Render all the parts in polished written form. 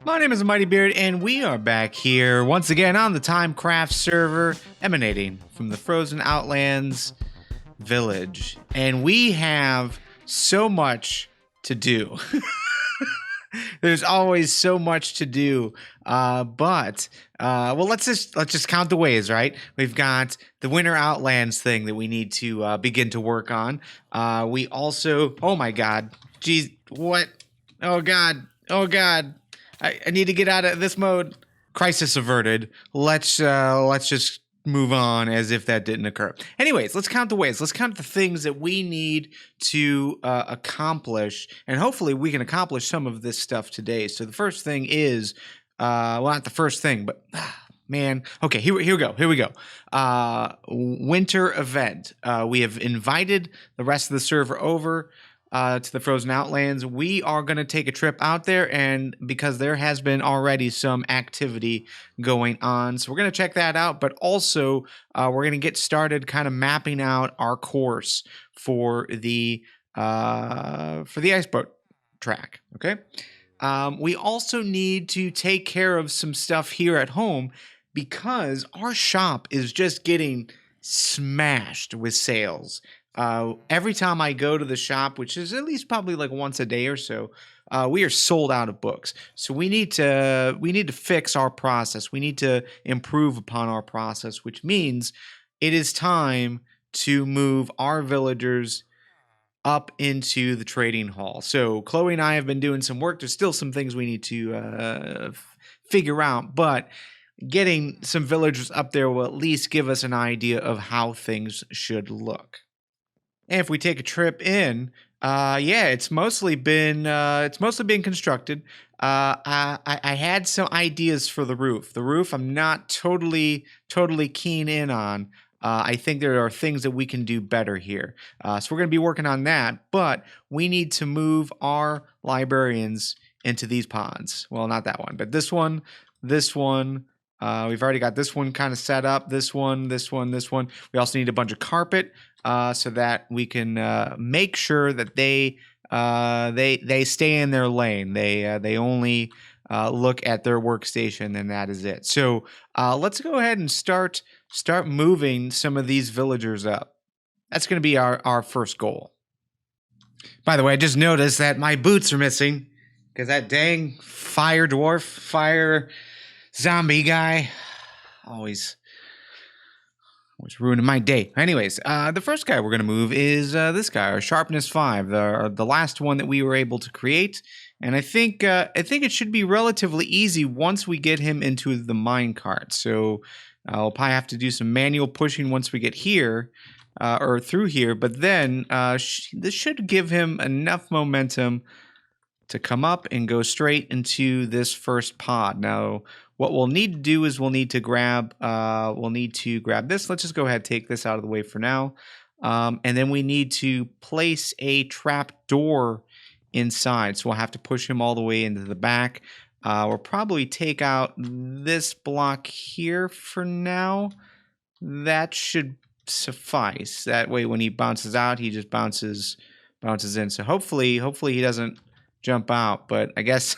My name is Mighty Beard, and we are back here once again on the TimeCraft server, emanating from the Frozen Outlands village. And we have so much to do. There's always so much to do, but let's just count the ways, right? We've got the Winter Outlands thing that we need to begin to work on. We also, oh my God, geez, what? Oh God, oh God, I need to get out of this mode. Crisis averted. Let's just move on as if that didn't occur. Anyways, let's count the ways. Let's count the things that we need to accomplish, and hopefully we can accomplish some of this stuff today. So the first thing is, well, not the first thing, but man, okay, here we go. Winter event. We have invited the rest of the server over to the Frozen Outlands. We are going to take a trip out there, and because there has been already some activity going on, so we're going to check that out. But also, we're going to get started kind of mapping out our course for the ice boat track. Okay. We also need to take care of some stuff here at home because our shop is just getting smashed with sales. Every time I go to the shop, which is at least probably like once a day or so, we are sold out of books. So we need to fix our process. We need to improve upon our process, which means it is time to move our villagers up into the trading hall. So Chloe and I have been doing some work. There's still some things we need to figure out, but getting some villagers up there will at least give us an idea of how things should look. And if we take a trip in, yeah, it's mostly been constructed. I had some ideas for the roof. The roof, I'm not totally keen in on. I think there are things that we can do better here. So we're going to be working on that. But we need to move our librarians into these pods. Well, not that one, but this one, this one. We've already got this one kind of set up. This one, this one, this one. We also need a bunch of carpet so that we can make sure that they stay in their lane. They only look at their workstation, and that is it. So let's go ahead and start moving some of these villagers up. That's going to be our first goal. By the way, I just noticed that my boots are missing because that dang fire dwarf, fire zombie guy always ruining my day. Anyways, the first guy we're going to move is this guy, our sharpness 5, the last one that we were able to create. And I think it should be relatively easy once we get him into the minecart. So I'll probably have to do some manual pushing once we get here or through here. But then this should give him enough momentum to come up and go straight into this first pod. Now, what we'll need to do is we'll need to grab this. Let's just go ahead and take this out of the way for now. And then we need to place a trap door inside. So we'll have to push him all the way into the back. We'll probably take out this block here for now. That should suffice. That way when he bounces out, he just bounces in. So hopefully he doesn't jump out, but I guess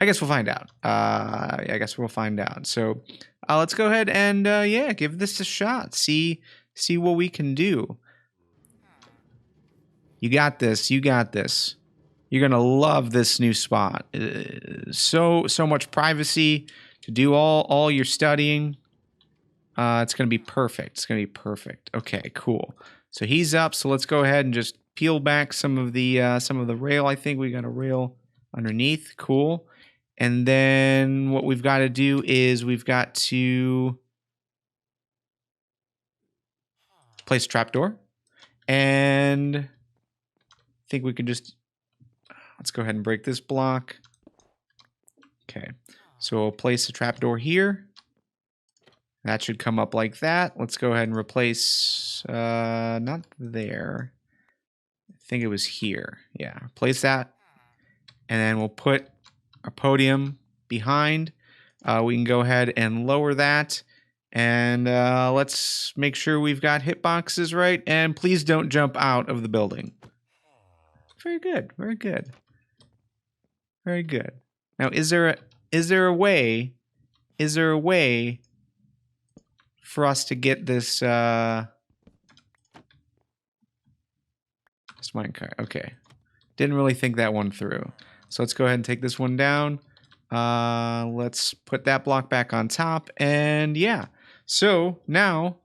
we'll find out. I guess we'll find out. So let's go ahead and yeah, give this a shot. See what we can do. You got this. You got this. You're gonna love this new spot. So much privacy to do all your studying. It's gonna be perfect. It's gonna be perfect. Okay, cool. So he's up. So let's go ahead and just peel back some of the rail. I think we got a rail underneath. Cool. And then what we've got to do is we've got to place a trapdoor. And I think we can just, let's go ahead and break this block. Okay. So we'll place a trapdoor here. That should come up like that. Let's go ahead and replace, not there. I think it was here. Yeah, place that. And then we'll put our podium behind. We can go ahead and lower that. And let's make sure we've got hitboxes right. And please don't jump out of the building. Very good. Very good. Very good. Now, is there a way for us to get this this minecart? Okay. Didn't really think that one through. So let's go ahead and take this one down. Let's put that block back on top, and yeah. So now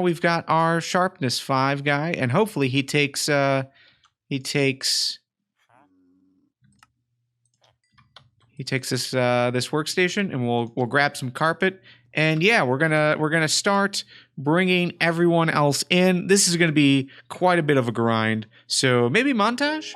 we've got our sharpness 5 guy, and hopefully he takes this workstation, and we'll grab some carpet, and yeah, we're gonna start bringing everyone else in. This is gonna be quite a bit of a grind, so maybe montage.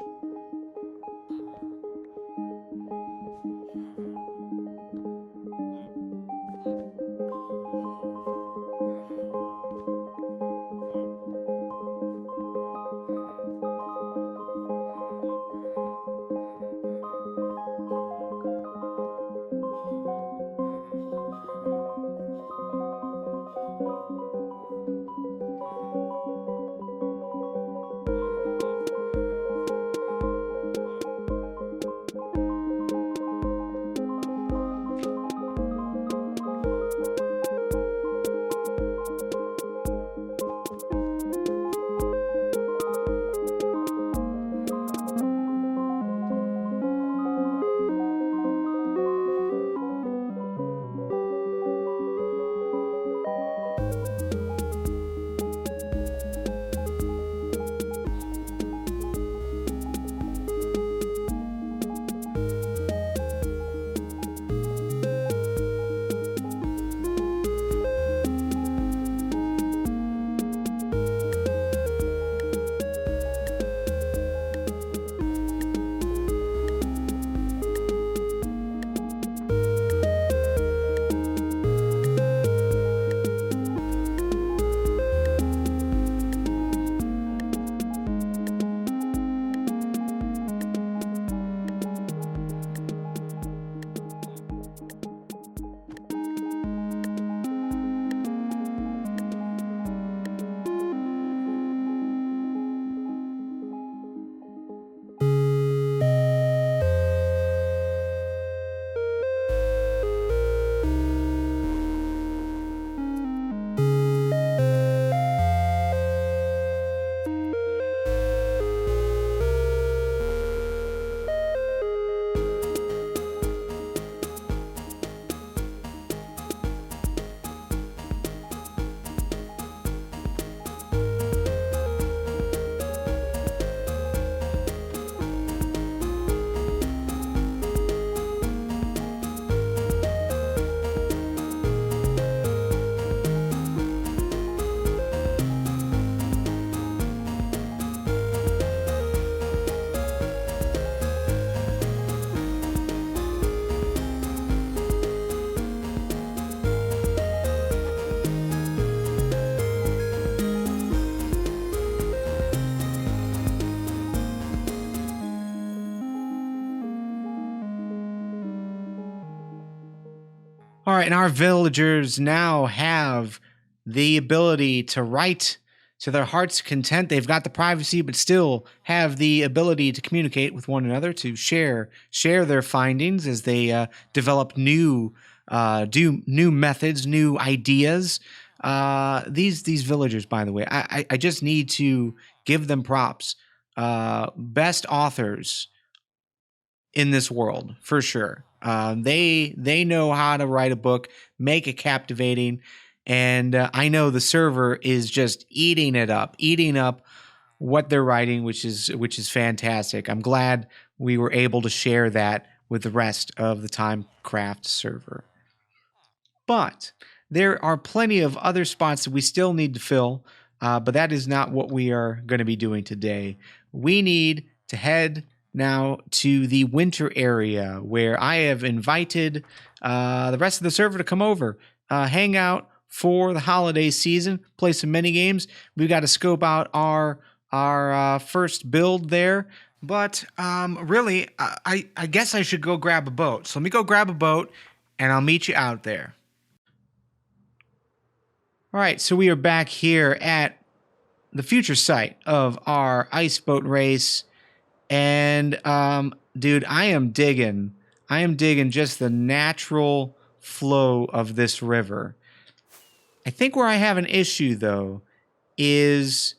All right, and our villagers now have the ability to write to their heart's content. They've got the privacy, but still have the ability to communicate with one another, to share their findings as they develop new methods, new ideas. These villagers, by the way, I just need to give them props. Best authors in this world for sure. They know how to write a book, make it captivating, and I know the server is just eating up what they're writing, which is fantastic. I'm glad we were able to share that with the rest of the TimeCraft server. But there are plenty of other spots that we still need to fill, but that is not what we are going to be doing today. We need to head now to the winter area, where I have invited the rest of the server to come over, hang out for the holiday season, play some mini games. We've got to scope out our first build there. But really, I guess I should go grab a boat. So let me go grab a boat, and I'll meet you out there. All right, so we are back here at the future site of our ice boat race. And dude, I am digging just the natural flow of this river. I think where I have an issue though is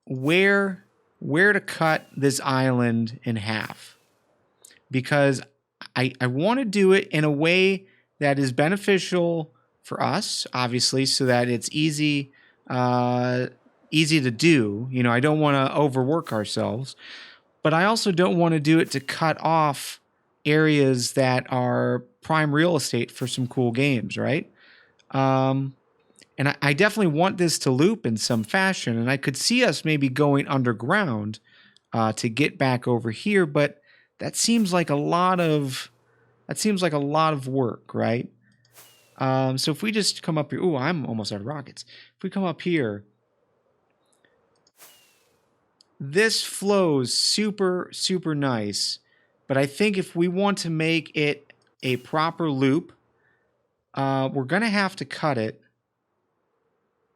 where to cut this island in half, because I want to do it in a way that is beneficial for us, obviously, so that it's easy to do. You know, I don't want to overwork ourselves, but I also don't want to do it to cut off areas that are prime real estate for some cool games, right? And I definitely want this to loop in some fashion, and I could see us maybe going underground to get back over here, but that seems like a lot of work, right? So if we just come up here, ooh, I'm almost out of rockets. If we come up here, this flows super, super nice, but I think if we want to make it a proper loop, we're gonna have to cut it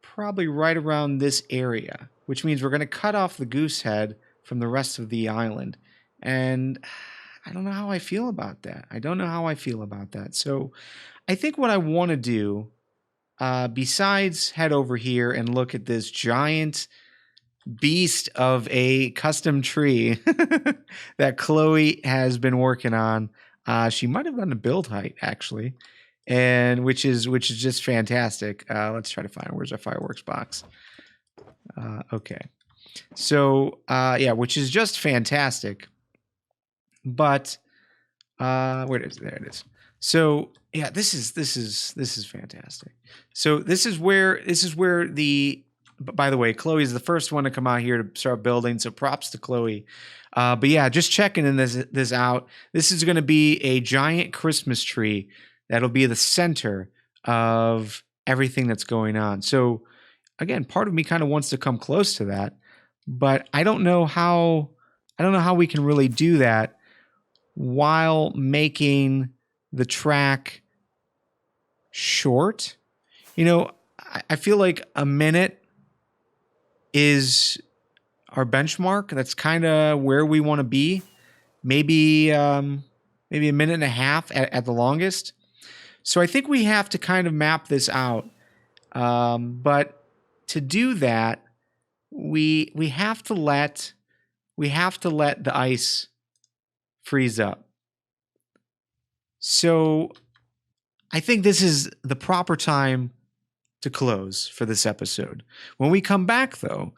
probably right around this area, which means we're going to cut off the goose head from the rest of the island. And I don't know how I feel about that. So I think what I want to do, besides head over here and look at this giant beast of a custom tree that Chloe has been working on. She might have done a build height actually, and which is just fantastic. Let's try to find where's our fireworks box. Okay, so yeah, which is just fantastic. But where is it? There it is. So yeah, this is fantastic. So this is where the. By the way, Chloe is the first one to come out here to start building, so props to Chloe. But yeah, just checking in this out. This is going to be a giant Christmas tree that'll be the center of everything that's going on. So again, part of me kind of wants to come close to that, but I don't know how we can really do that while making the track short. You know, I feel like a minute is our benchmark. That's kind of where we want to be. Maybe a minute and a half at the longest. So I think we have to kind of map this out. But to do that, we have to let the ice freeze up. So I think this is the proper time to close for this episode. When we come back, though,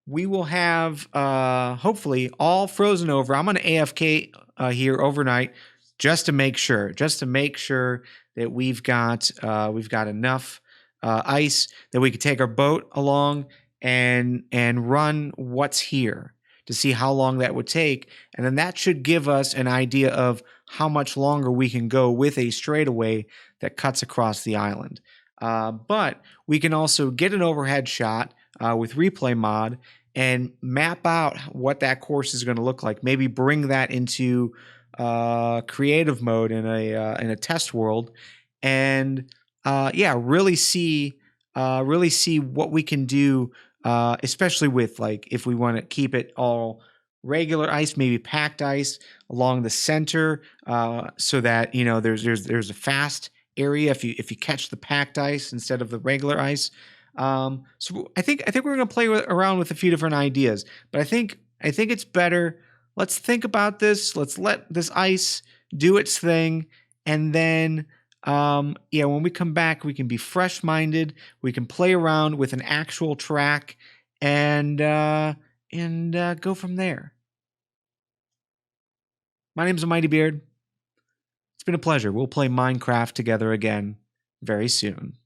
we will have hopefully all frozen over. I'm going to AFK here overnight just to make sure that we've got enough ice that we could take our boat along and run what's here to see how long that would take, and then that should give us an idea of how much longer we can go with a straightaway that cuts across the island. But we can also get an overhead shot with ReplayMod and map out what that course is going to look like. Maybe bring that into creative mode in a test world, and really see what we can do, especially with, like, if we want to keep it all regular ice, maybe packed ice along the center, so that there's a fast area if you catch the packed ice instead of the regular ice. So I think we're going to play around with a few different ideas, but I think it's better. Let's think about this. Let's let this ice do its thing, and then when we come back, we can be fresh-minded. We can play around with an actual track, and go from there. My name is Mighty Beard. It's been a pleasure. We'll play Minecraft together again very soon.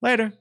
Later.